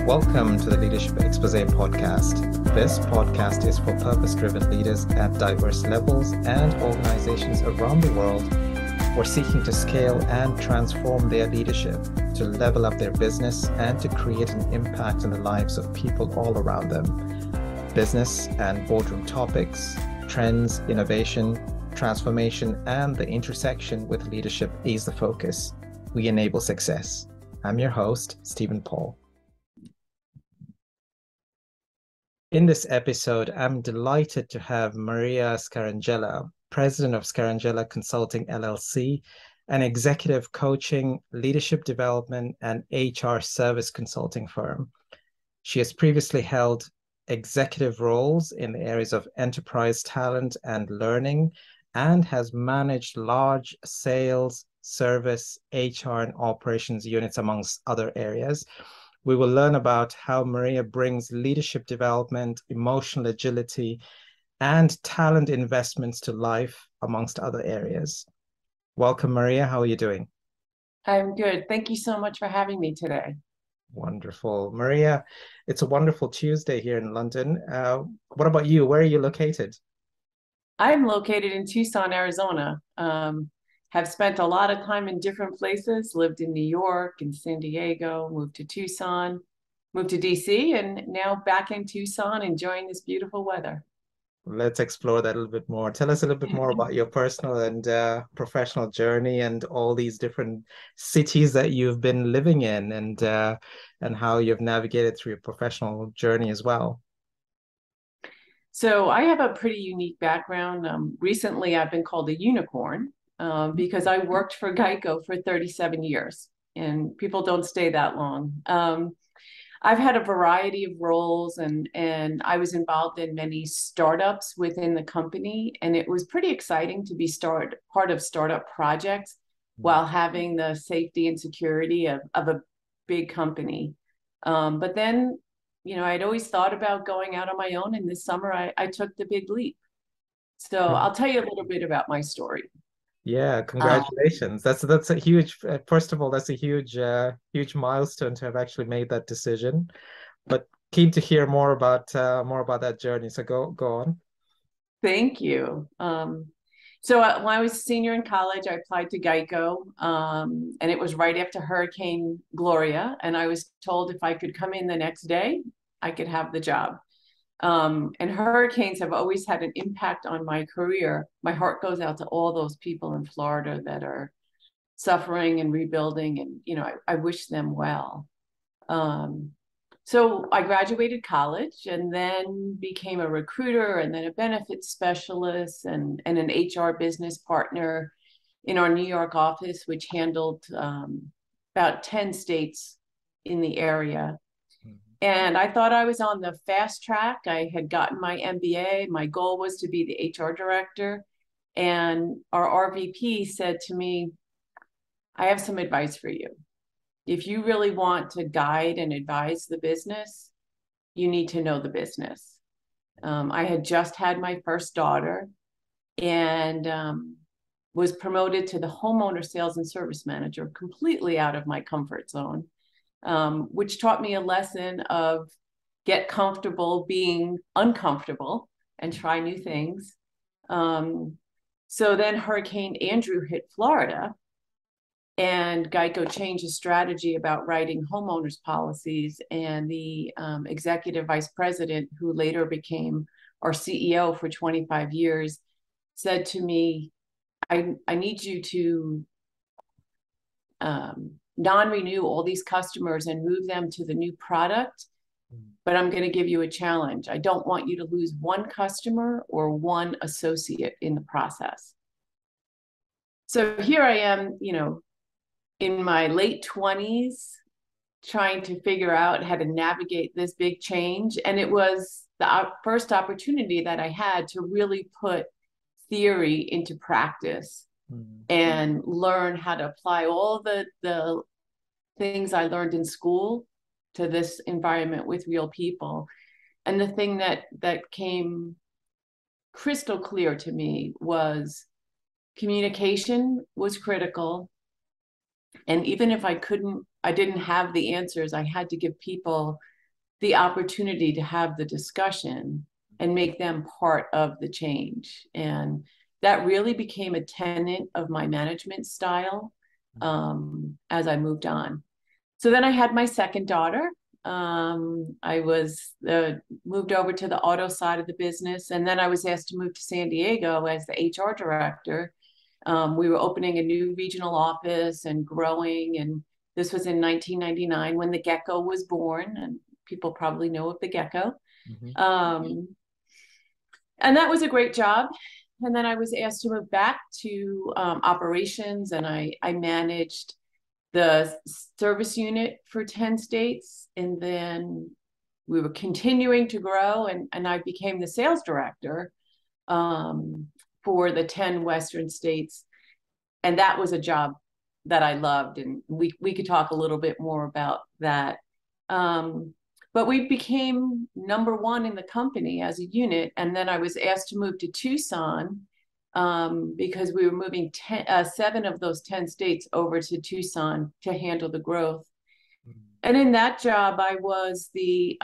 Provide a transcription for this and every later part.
Welcome to the Leadership Exposé podcast. This podcast is for purpose-driven leaders at diverse levels and organizations around the world who are seeking to scale and transform their leadership, to level up their business, and to create an impact in the lives of people all around them. Business and boardroom topics, trends, innovation, transformation, and the intersection with leadership is the focus. We enable success. I'm your host, Stephen Paul. In this episode, I'm delighted to have Maria Scarangella, president of Scarangella Consulting LLC, an executive coaching, leadership development, and HR service consulting firm. She has previously held executive roles in the areas of enterprise talent and learning, and has managed large sales, service, HR, and operations units, amongst other areas. We will learn about how Maria brings leadership development, emotional agility, and talent investments to life, amongst other areas. Welcome, Maria. How are you doing? I'm good. Thank you so much for having me today. Wonderful. Maria, it's a wonderful Tuesday here in London. What about you? Where are you located? I'm located in Tucson, Arizona. Have spent a lot of time in different places, lived in New York and San Diego, moved to Tucson, moved to DC, and now back in Tucson, enjoying this beautiful weather. Let's explore that a little bit more. Tell us a little bit more about your personal and professional journey and all these different cities that you've been living in, and how you've navigated through your professional journey as well. So I have a pretty unique background. Recently, I've been called a unicorn because I worked for Geico for 37 years, and people don't stay that long. I've had a variety of roles, and I was involved in many startups within the company, and it was pretty exciting to be part of startup projects while having the safety and security of a big company. But then, I'd always thought about going out on my own, and this summer I took the big leap. So I'll tell you a little bit about my story. Yeah, congratulations. That's a huge, first of all, that's a huge milestone to have actually made that decision. But keen to hear more about that journey. So go on. Thank you. So when I was a senior in college, I applied to Geico, and it was right after Hurricane Gloria. And I was told if I could come in the next day, I could have the job. And hurricanes have always had an impact on my career. My heart goes out to all those people in Florida that are suffering and rebuilding, and I wish them well. So I graduated college and then became a recruiter and then a benefits specialist and an HR business partner in our New York office, which handled about 10 states in the area. And I thought I was on the fast track. I had gotten my MBA. My goal was to be the HR director. And our RVP said to me, I have some advice for you. If you really want to guide and advise the business, you need to know the business. I had just had my first daughter and was promoted to the homeowner sales and service manager, completely out of my comfort zone. Which taught me a lesson of get comfortable being uncomfortable and try new things. So then Hurricane Andrew hit Florida, and Geico changed the strategy about writing homeowners policies. And the executive vice president, who later became our CEO for 25 years, said to me, I need you to non-renew all these customers and move them to the new product, but I'm going to give you a challenge. I don't want you to lose one customer or one associate in the process. So here I am, in my late 20s, trying to figure out how to navigate this big change. And it was the first opportunity that I had to really put theory into practice and learn how to apply all the things I learned in school to this environment with real people. And the thing that came crystal clear to me was communication was critical. And even if I didn't have the answers, I had to give people the opportunity to have the discussion and make them part of the change. And that really became a tenet of my management style as I moved on. So then I had my second daughter. I was moved over to the auto side of the business, and then I was asked to move to San Diego as the HR director. We were opening a new regional office and growing, and this was in 1999 when the gecko was born, and people probably know of the gecko. Mm-hmm. And that was a great job. And then I was asked to move back to operations, and I managed the service unit for 10 states. And then we were continuing to grow, and I became the sales director for the 10 Western states. And that was a job that I loved. And we could talk a little bit more about that. But we became number one in the company as a unit. And then I was asked to move to Tucson because we were moving 7 of those 10 states over to Tucson to handle the growth. And in that job, I was the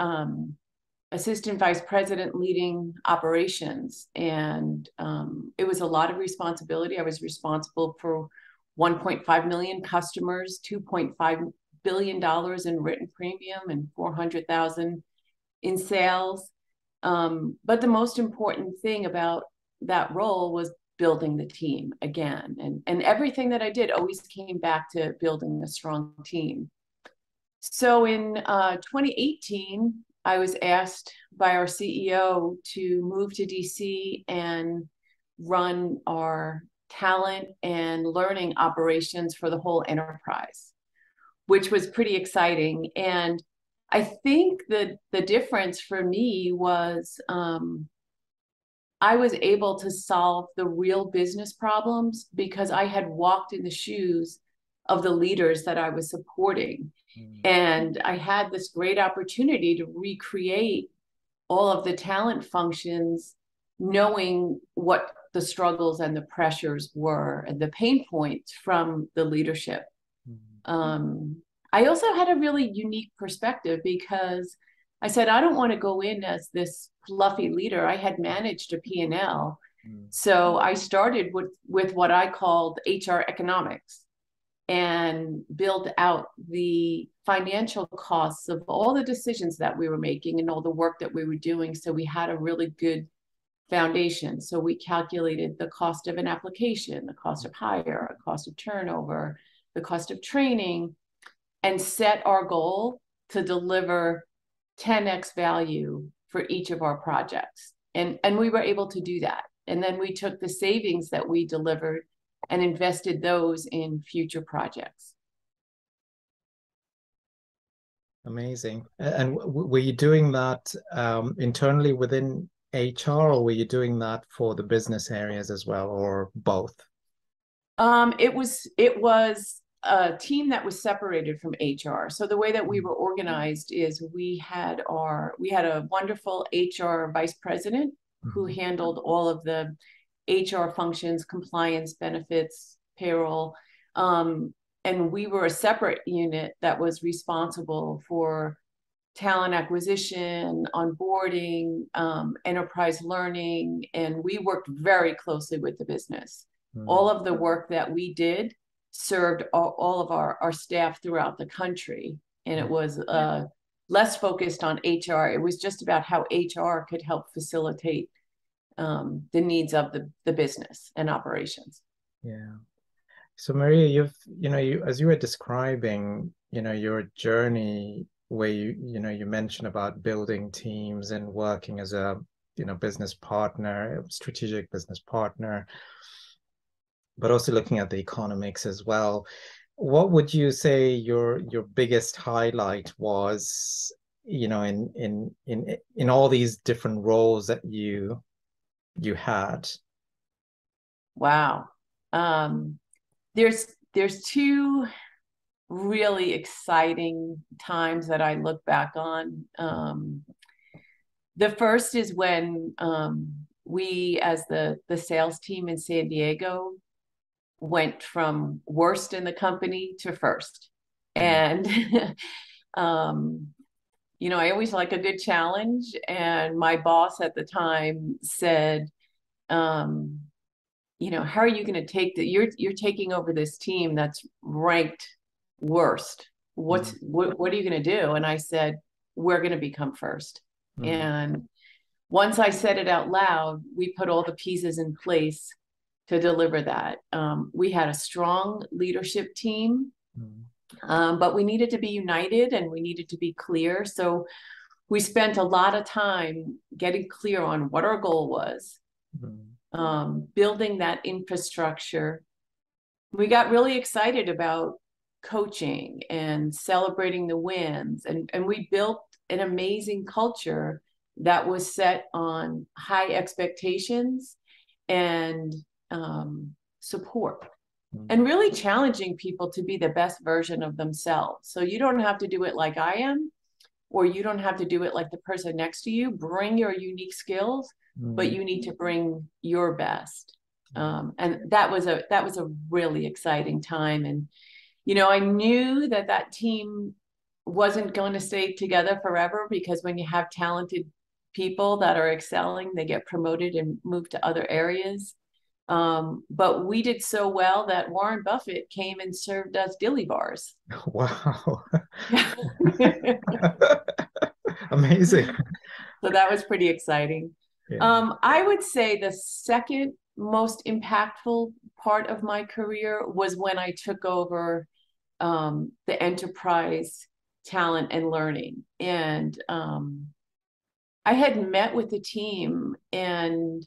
assistant vice president leading operations. And it was a lot of responsibility. I was responsible for 1.5 million customers, $2.5 billion in written premium, and 400,000 in sales. But the most important thing about that role was building the team again. And everything that I did always came back to building a strong team. So in 2018, I was asked by our CEO to move to DC and run our talent and learning operations for the whole enterprise, which was pretty exciting. And I think the difference for me was I was able to solve the real business problems because I had walked in the shoes of the leaders that I was supporting. And I had this great opportunity to recreate all of the talent functions, knowing what the struggles and the pressures were and the pain points from the leadership. I also had a really unique perspective because I said, I don't want to go in as this fluffy leader. I had managed a P&L. So I started with what I called HR economics and build out the financial costs of all the decisions that we were making and all the work that we were doing. So we had a really good foundation. So we calculated the cost of an application, the cost of hire, the cost of turnover, the cost of training, and set our goal to deliver 10x value for each of our projects. And we were able to do that. And then we took the savings that we delivered and invested those in future projects. Amazing. And were you doing that internally within HR, or were you doing that for the business areas as well, or both? It was a team that was separated from HR. So the way that we were organized is we had a wonderful HR vice president who handled all of the HR functions, compliance, benefits, payroll. And we were a separate unit that was responsible for talent acquisition, onboarding, enterprise learning, and we worked very closely with the business. All of the work that we did served all of our staff throughout the country. And it was less focused on HR. It was just about how HR could help facilitate the needs of the business and operations. Yeah. So Maria, you as you were describing, your journey where you mentioned about building teams and working as a, business partner, strategic business partner, but also looking at the economics as well. What would you say your biggest highlight was, in all these different roles that you had? Wow. There's 2 really exciting times that I look back on. The first is when we, as the sales team in San Diego, went from worst in the company to first. And I always like a good challenge. And my boss at the time said, um, how are you going to take you're taking over this team that's ranked worst. Mm, What are you going to do? And I said, we're going to become first. mm, And once I said it out loud, we put all the pieces in place to deliver that. We had a strong leadership team, mm, but we needed to be united and we needed to be clear. So we spent a lot of time getting clear on what our goal was, mm, building that infrastructure. We got really excited about coaching and celebrating the wins, and we built an amazing culture that was set on high expectations and support, and mm. really challenging people to be the best version of themselves. So you don't have to do it like I am, or you don't have to do it like the person next to you. Bring your unique skills, but Mm. you need to bring your best. And that was a really exciting time. And I knew that team wasn't going to stay together forever, because when you have talented people that are excelling, they get promoted and move to other areas. But we did so well that Warren Buffett came and served us dilly bars. Wow. Yeah. Amazing. So that was pretty exciting. Yeah. I would say the second most impactful part of my career was when I took over the enterprise talent and learning. And I had met with the team, and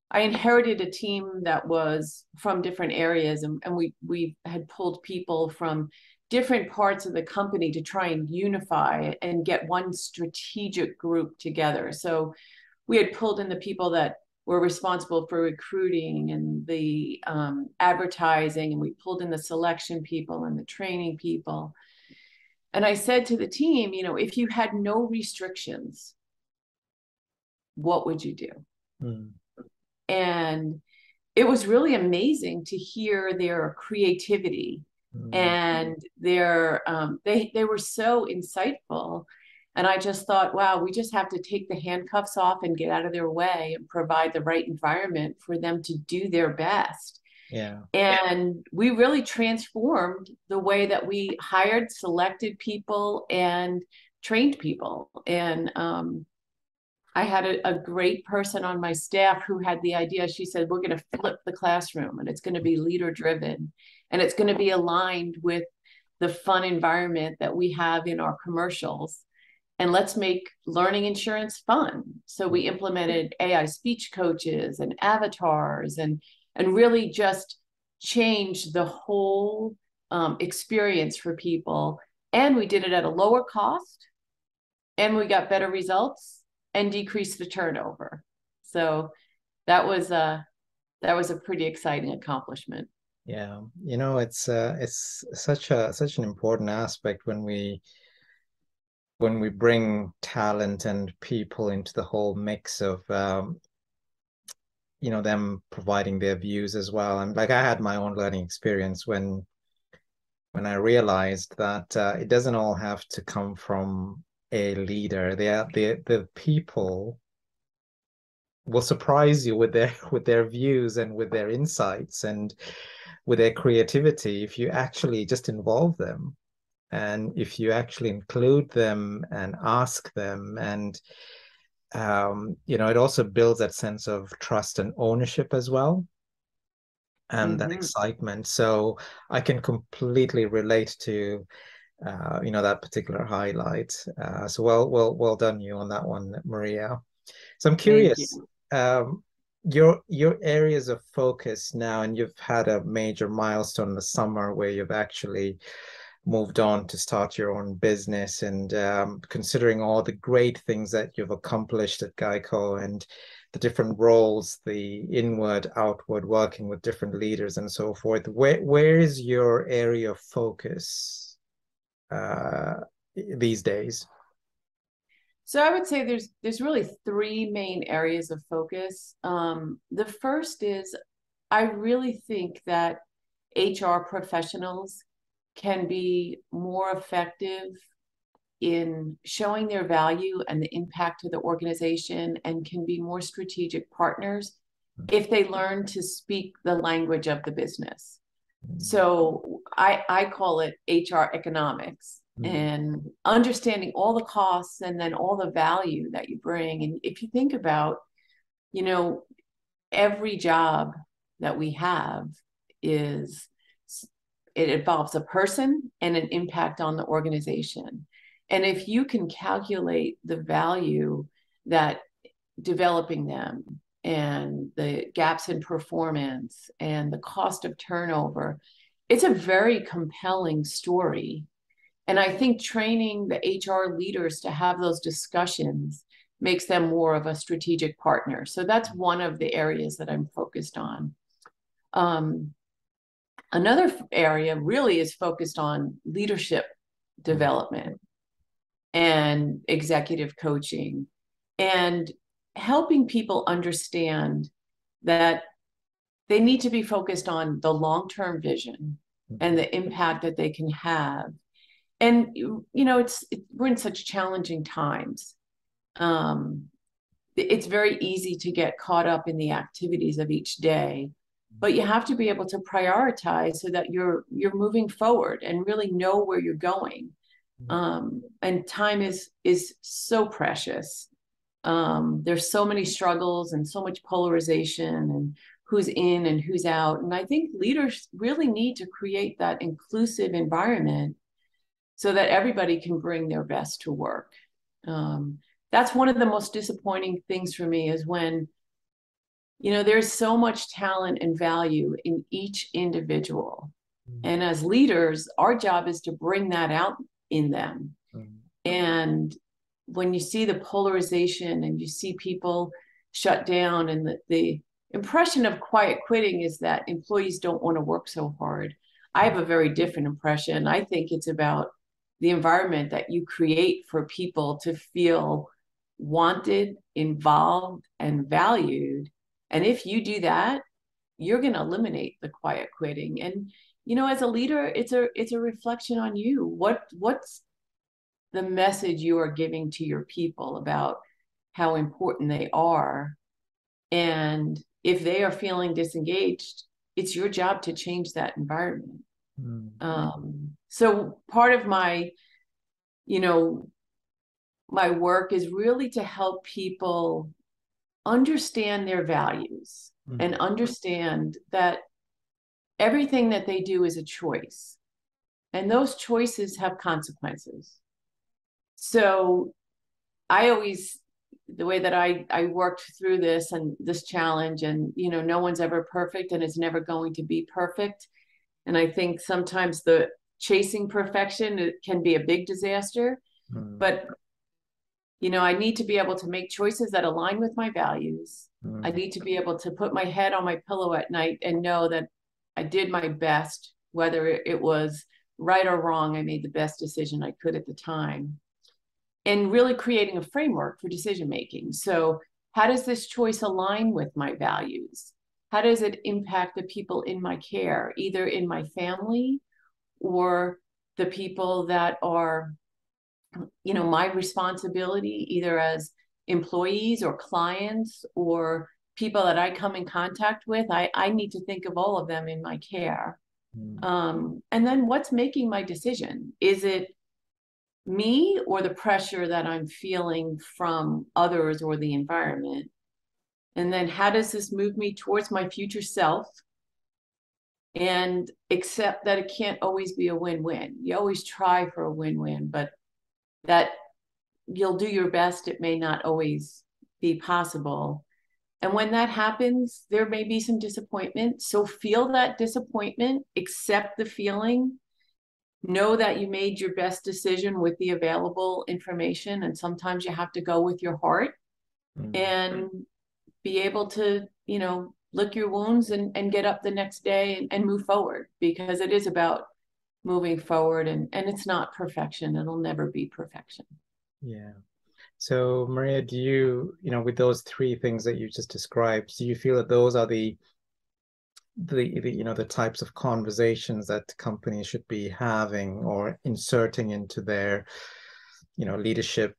I inherited a team that was from different areas, and we had pulled people from different parts of the company to try and unify and get one strategic group together. So we had pulled in the people that were responsible for recruiting and the advertising, and we pulled in the selection people and the training people. And I said to the team, if you had no restrictions, what would you do? Mm, And it was really amazing to hear their creativity, mm, and they were so insightful. And I just thought, wow, we just have to take the handcuffs off and get out of their way and provide the right environment for them to do their best. yeah. And we really transformed the way that we hired, selected people, and trained people. And I had a great person on my staff who had the idea. She said, we're going to flip the classroom, and it's going to be leader driven, and it's going to be aligned with the fun environment that we have in our commercials. And let's make learning insurance fun. So we implemented AI speech coaches and avatars, and really just changed the whole experience for people. And we did it at a lower cost, and we got better results and decreased the turnover. So that was a pretty exciting accomplishment. Yeah. It's such an important aspect when we bring talent and people into the whole mix of them providing their views as well. And like I had my own learning experience when I realized that it doesn't all have to come from a leader. The people will surprise you with their with their views and with their insights and with their creativity if you actually just involve them and if you actually include them and ask them. And it also builds that sense of trust and ownership as well, and that Mm-hmm. excitement. So I can completely relate to that particular highlight. So well done you on that one, Maria. So I'm Thank you. curious, um, your areas of focus now, and you've had a major milestone in the summer where you've actually moved on to start your own business, and considering all the great things that you've accomplished at Geico and the different roles, the inward, outward, working with different leaders and so forth, where is your area of focus uh, these days? So I would say there's really three main areas of focus. The first is, I really think that HR professionals can be more effective in showing their value and the impact of the organization and can be more strategic partners if they learn to speak the language of the business. So I call it HR economics, and understanding all the costs and then all the value that you bring. And if you think about, you know, every job that we have is, it involves a person and an impact on the organization. And if you can calculate the value that developing them and the gaps in performance and the cost of turnover, it's a very compelling story. And I think training the HR leaders to have those discussions makes them more of a strategic partner. So that's one of the areas that I'm focused on. Another area really is focused on leadership development and executive coaching and helping people understand that they need to be focused on the long-term vision and the impact that they can have. And, you know, we're in such challenging times. It's very easy to get caught up in the activities of each day, but you have to be able to prioritize so that you're moving forward and really know where you're going. And time is so precious. There's so many struggles and so much polarization and who's in and who's out. And I think leaders really need to create that inclusive environment so that everybody can bring their best to work. That's one of the most disappointing things for me, is when, you know, there's so much talent and value in each individual. And as leaders, our job is to bring that out in them. And when you see the polarization and you see people shut down, and the impression of quiet quitting is that employees don't want to work so hard. I have a very different impression. I think it's about the environment that you create for people to feel wanted, involved, and valued. And if you do that, you're going to eliminate the quiet quitting. And, you know, as a leader, it's a reflection on you. What's the message you are giving to your people about how important they are? And if they are feeling disengaged, it's your job to change that environment. So part of my, you know, my work is really to help people understand their values and understand that everything that they do is a choice, and those choices have consequences. So I always, the way that I worked through this and this challenge, and, you know, no one's ever perfect and it's never going to be perfect. And I think sometimes the chasing perfection, it can be a big disaster. But, you know, I need to be able to make choices that align with my values. I need to be able to put my head on my pillow at night and know that I did my best, whether it was right or wrong. I made the best decision I could at the time. And really creating a framework for decision making. So how does this choice align with my values? How does it impact the people in my care, either in my family or the people that are, you know, my responsibility, either as employees or clients or people that I come in contact with? I need to think of all of them in my care. And then what's making my decision? Is it me or the pressure that I'm feeling from others or the environment? And then how does this move me towards my future self? And accept that it can't always be a win-win. You always try for a win-win, but that you'll do your best. It may not always be possible. And when that happens, there may be some disappointment. So feel that disappointment, accept the feeling, know that you made your best decision with the available information. And sometimes you have to go with your heart and be able to, you know, lick your wounds and get up the next day and move forward, because it is about moving forward, and it's not perfection. It'll never be perfection. Yeah. So Maria, do you, you know, with those three things that you just described, do you feel that those are the you know, the types of conversations that companies should be having or inserting into their leadership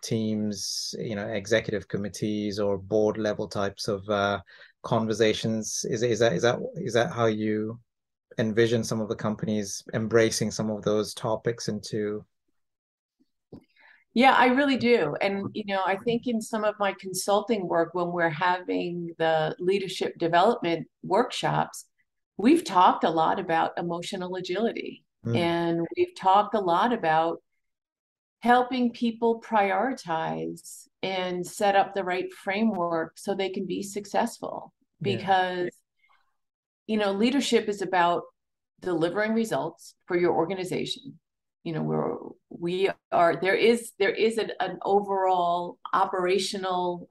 teams, executive committees or board level types of conversations? Is that how you envision some of the companies embracing some of those topics into? Yeah, I really do. And, I think in some of my consulting work, when we're having the leadership development workshops, we've talked a lot about emotional agility. Mm, And we've talked a lot about helping people prioritize and set up the right framework so they can be successful. yeah, Because, leadership is about delivering results for your organization. We are there is an overall operational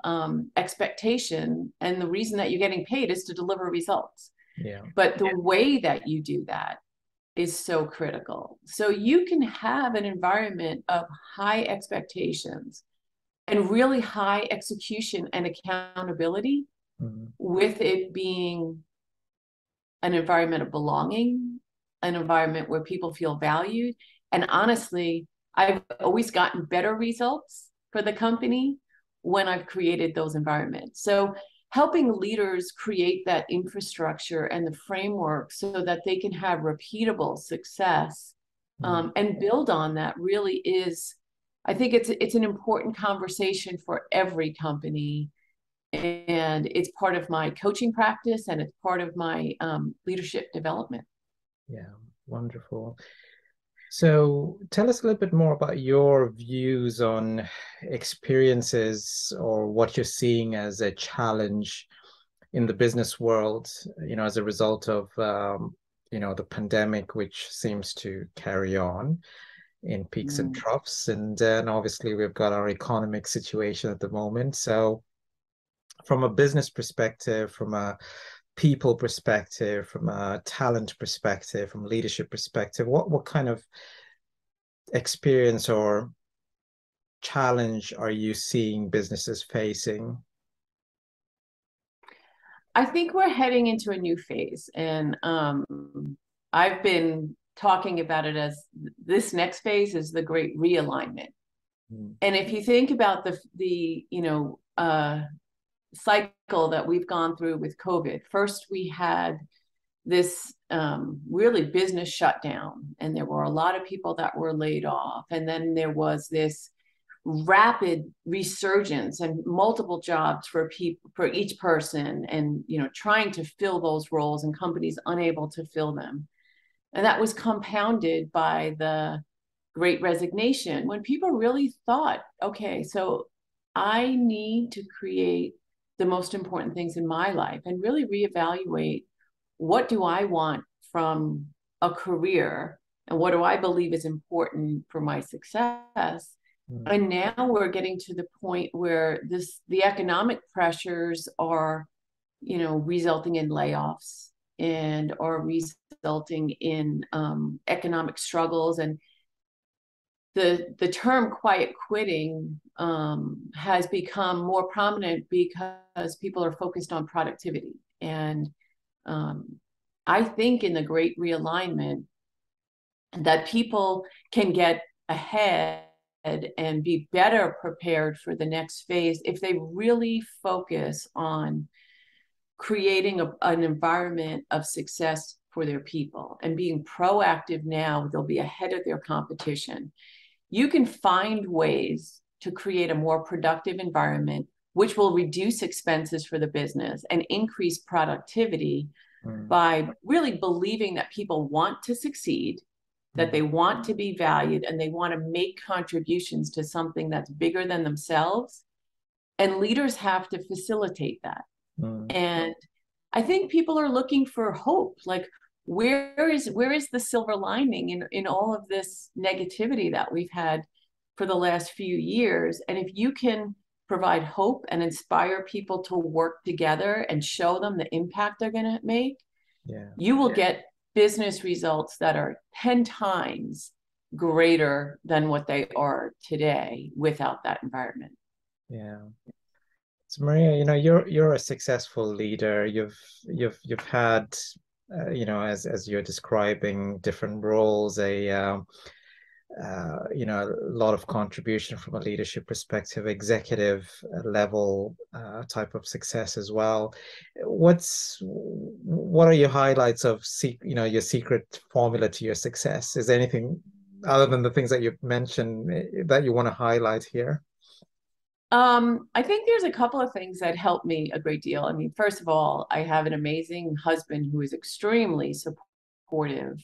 expectation, and the reason that you're getting paid is to deliver results. yeah, But the way that you do that is so critical. So you can have an environment of high expectations and really high execution and accountability mm, with it being an environment of belonging, an environment where people feel valued. And honestly, I've always gotten better results for the company when I've created those environments. So helping leaders create that infrastructure and the framework so that they can have repeatable success, mm, and build on that really is, I think it's an important conversation for every company, and it's part of my coaching practice and it's part of my leadership development. yeah. Wonderful. So tell us a little bit more about your views on experiences or what you're seeing as a challenge in the business world, as a result of the pandemic, which seems to carry on in peaks and Mm. troughs. And then obviously we've got our economic situation at the moment. So from a business perspective, from a people perspective, from a talent perspective, from leadership perspective, what kind of experience or challenge are you seeing businesses facing? I think we're heading into a new phase, and I've been talking about it as this next phase is the great realignment. Mm, And if you think about the cycle that we've gone through with COVID, first we had this really business shutdown, and there were a lot of people that were laid off, and then there was this rapid resurgence and multiple jobs for people, for each person, and trying to fill those roles and companies unable to fill them. And that was compounded by the great resignation, when people really thought, okay, so I need to create the most important things in my life and really reevaluate, what do I want from a career and what do I believe is important for my success. mm, And now we're getting to the point where the economic pressures are, resulting in layoffs and are resulting in economic struggles. And the term quiet quitting has become more prominent because people are focused on productivity. And um, I think in the great realignment that people can get ahead and be better prepared for the next phase if they really focus on creating an environment of success for their people and being proactive now. They'll be ahead of their competition. You can find ways to create a more productive environment, which will reduce expenses for the business and increase productivity mm, by really believing that people want to succeed, that mm, they want to be valued, and they want to make contributions to something that's bigger than themselves. And leaders have to facilitate that. mm. And I think people are looking for hope. Like, where is the silver lining in all of this negativity that we've had for the last few years? And if you can provide hope and inspire people to work together and show them the impact they're going to make, Yeah, you will get business results that are 10 times greater than what they are today without that environment. yeah. So Maria, you're a successful leader. You've had, as you're describing different roles, a lot of contribution from a leadership perspective, executive level type of success as well. What are your highlights of your secret formula to your success? Is there anything other than the things that you've mentioned that you want to highlight here? I think there's a couple of things that helped me a great deal. I mean, first of all, I have an amazing husband who is extremely supportive.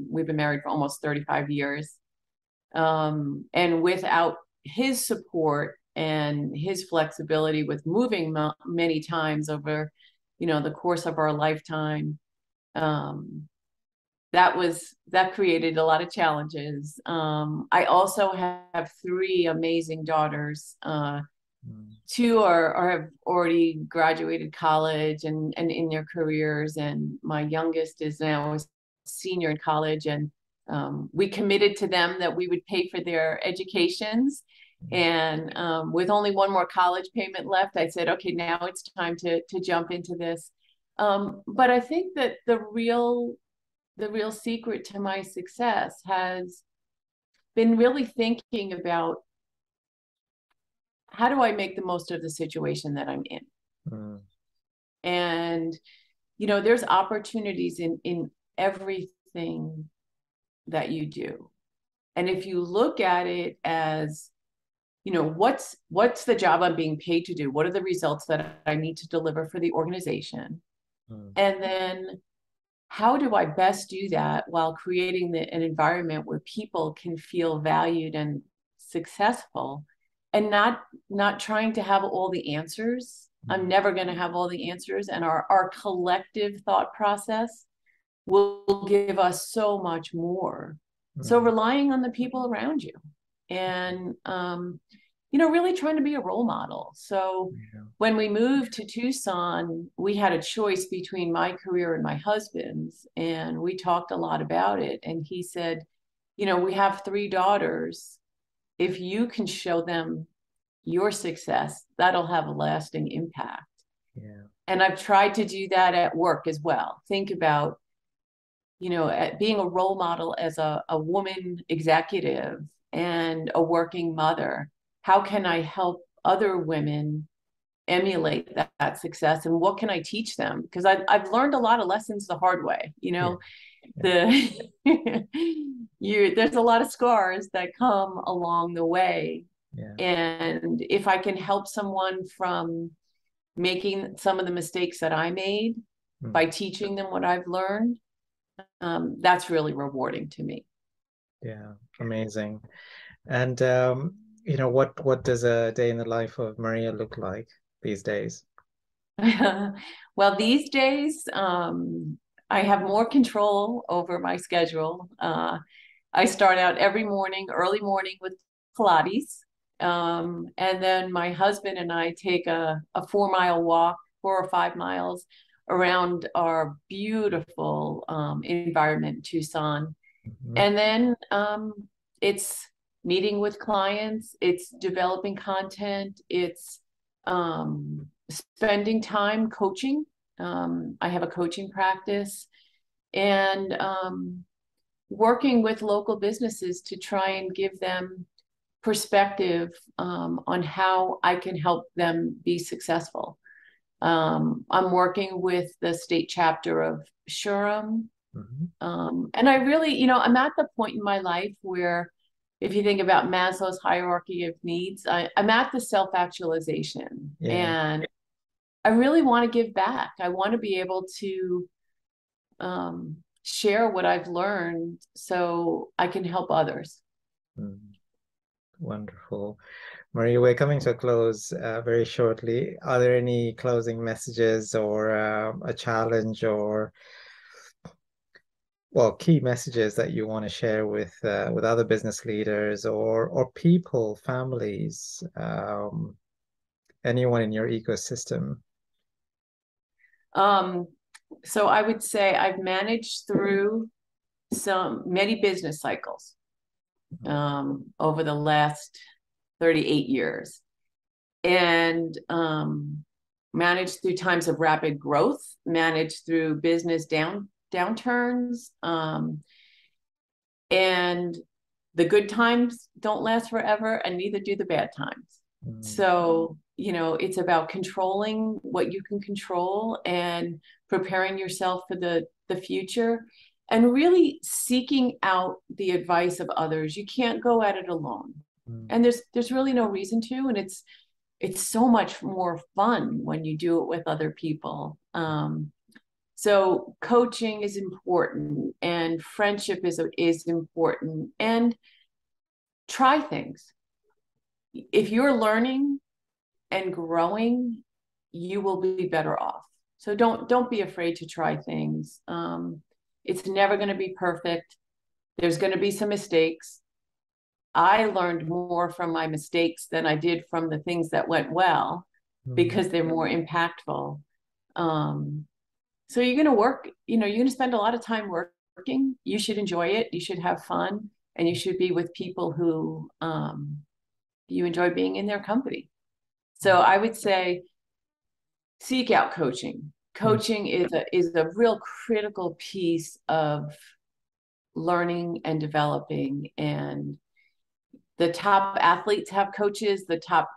We've been married for almost 35 years. And without his support and his flexibility with moving many times over, the course of our lifetime, um, that created a lot of challenges. I also have three amazing daughters. Two are have already graduated college and in their careers, and my youngest is now a senior in college, and we committed to them that we would pay for their educations. And with only one more college payment left, I said, okay, now it's time to jump into this. But I think that the real secret to my success has been really thinking about how do I make the most of the situation that I'm in? Mm. And, there's opportunities in everything that you do. And if you look at it as, what's the job I'm being paid to do? What are the results that I need to deliver for the organization? And then how do I best do that while creating an environment where people can feel valued and successful, and not trying to have all the answers. I'm never going to have all the answers, and our collective thought process will give us so much more. So relying on the people around you, and really trying to be a role model. So when we moved to Tucson, we had a choice between my career and my husband's, and we talked a lot about it. And he said, we have three daughters. If you can show them your success, that'll have a lasting impact. Yeah. And I've tried to do that at work as well. Think about, being a role model as a woman executive and a working mother. How can I help other women emulate that success, and what can I teach them? Because I've learned a lot of lessons the hard way. The there's a lot of scars that come along the way. Yeah. And if I can help someone from making some of the mistakes that I made by teaching them what I've learned, that's really rewarding to me. Yeah, amazing. And what does a day in the life of Maria look like these days? Well, these days, I have more control over my schedule. I start out every morning, early morning with Pilates. And then my husband and I take a 4 mile walk, 4 or 5 miles around our beautiful environment in Tucson. And then it's meeting with clients, it's developing content, it's spending time coaching. I have a coaching practice, and working with local businesses to try and give them perspective on how I can help them be successful. I'm working with the state chapter of Shuram. And I really, I'm at the point in my life where, if you think about Maslow's hierarchy of needs, I'm at the self-actualization. Yeah. And I really want to give back. I want to be able to share what I've learned so I can help others. Wonderful. Maria, we're coming to a close very shortly. Are there any closing messages or a challenge or key messages that you want to share with other business leaders or people, families, anyone in your ecosystem? So I would say I've managed through many business cycles over the last 38 years, and managed through times of rapid growth, managed through business downturns, and the good times don't last forever, and neither do the bad times. So, it's about controlling what you can control and preparing yourself for the future, and really seeking out the advice of others. You can't go at it alone. And there's really no reason to, and it's so much more fun when you do it with other people. So coaching is important, and friendship is important, and try things. If you're learning and growing, you will be better off. So don't be afraid to try things. It's never going to be perfect. There's going to be some mistakes. I learned more from my mistakes than I did from the things that went well, because they're more impactful. So you're going to work, you're going to spend a lot of time working. You should enjoy it. You should have fun, and you should be with people who you enjoy being in their company. So I would say seek out coaching. Coaching is a real critical piece of learning and developing. And the top athletes have coaches, the top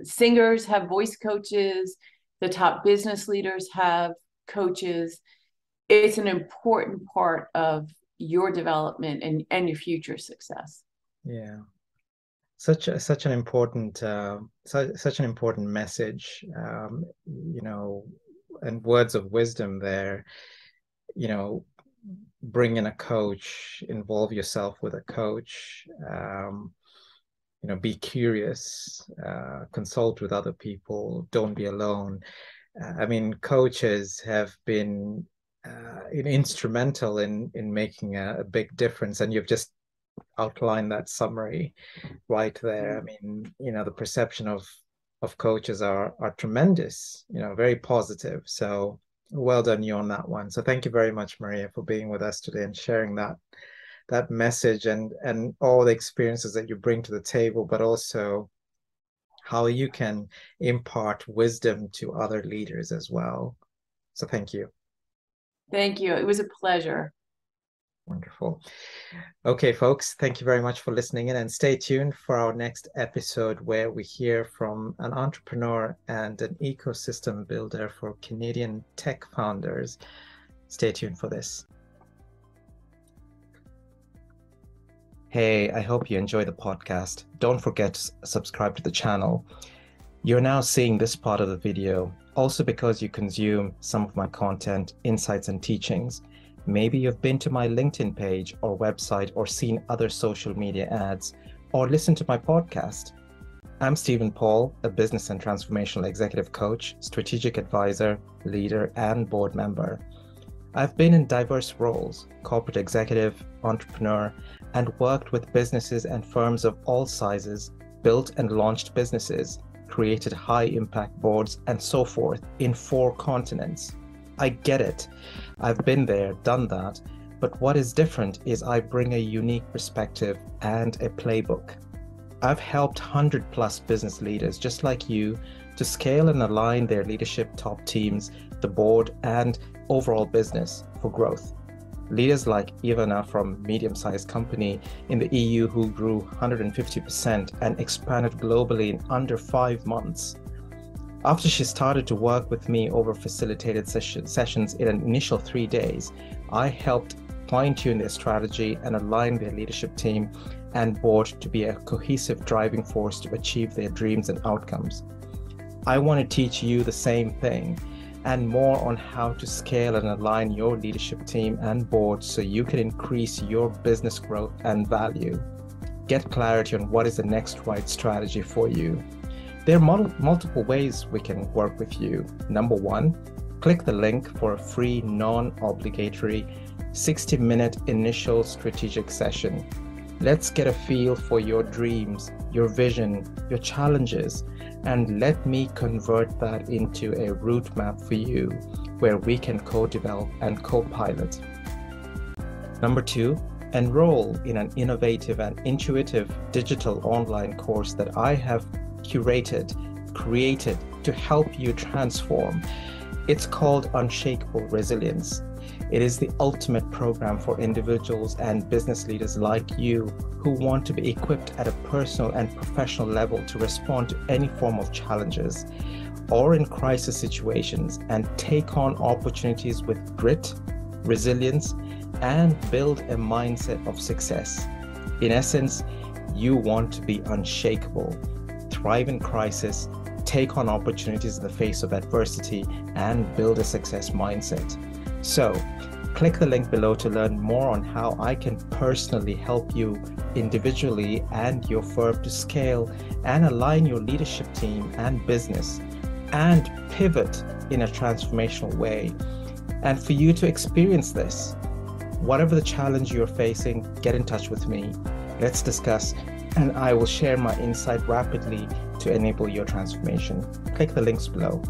singers have voice coaches, the top business leaders have coaches. It's an important part of your development and your future success. Yeah. Such an important message, and words of wisdom there. Bring in a coach, involve yourself with a coach, be curious, consult with other people, don't be alone. Coaches have been instrumental in making a big difference, and you've just outlined that summary right there. The perception of coaches are tremendous, very positive. So well done you on that one. So thank you very much, Maria, for being with us today and sharing that message and all the experiences that you bring to the table, but also how you can impart wisdom to other leaders as well. So thank you. Thank you. It was a pleasure. Wonderful. Okay, folks, thank you very much for listening in, and stay tuned for our next episode, where we hear from an entrepreneur and an ecosystem builder for Canadian tech founders. Stay tuned for this. Hey, I hope you enjoy the podcast. Don't forget to subscribe to the channel. You're now seeing this part of the video also because you consume some of my content, insights, and teachings. Maybe you've been to my LinkedIn page or website, or seen other social media ads, or listened to my podcast. I'm Stephen Paul, a business and transformational executive coach, strategic advisor, leader, and board member. I've been in diverse roles: corporate executive, entrepreneur, and worked with businesses and firms of all sizes, built and launched businesses, created high-impact boards, and so forth in 4 continents. I get it. I've been there, done that. But what is different is I bring a unique perspective and a playbook. I've helped 100+ business leaders just like you to scale and align their leadership, top teams, the board, and overall business for growth. Leaders like Ivana from medium-sized company in the EU who grew 150% and expanded globally in under 5 months. After she started to work with me over facilitated sessions in an initial 3 days, I helped fine-tune their strategy and align their leadership team and board to be a cohesive driving force to achieve their dreams and outcomes. I want to teach you the same thing, and more on how to scale and align your leadership team and board so you can increase your business growth and value. Get clarity on what is the next right strategy for you. There are multiple ways we can work with you. Number 1, click the link for a free, non-obligatory 60-minute initial strategic session. Let's get a feel for your dreams, your vision, your challenges, and let me convert that into a route map for you where we can co-develop and co-pilot. Number 2, enroll in an innovative and intuitive digital online course that I have created to help you transform. It's called Unshakable Resilience. It is the ultimate program for individuals and business leaders like you who want to be equipped at a personal and professional level to respond to any form of challenges or in crisis situations and take on opportunities with grit, resilience, and build a mindset of success. In essence, you want to be unshakable, thrive in crisis, take on opportunities in the face of adversity, and build a success mindset. So, click the link below to learn more on how I can personally help you individually and your firm to scale and align your leadership team and business and pivot in a transformational way. And for you to experience this, whatever the challenge you're facing, get in touch with me. Let's discuss, and I will share my insight rapidly to enable your transformation. Click the links below.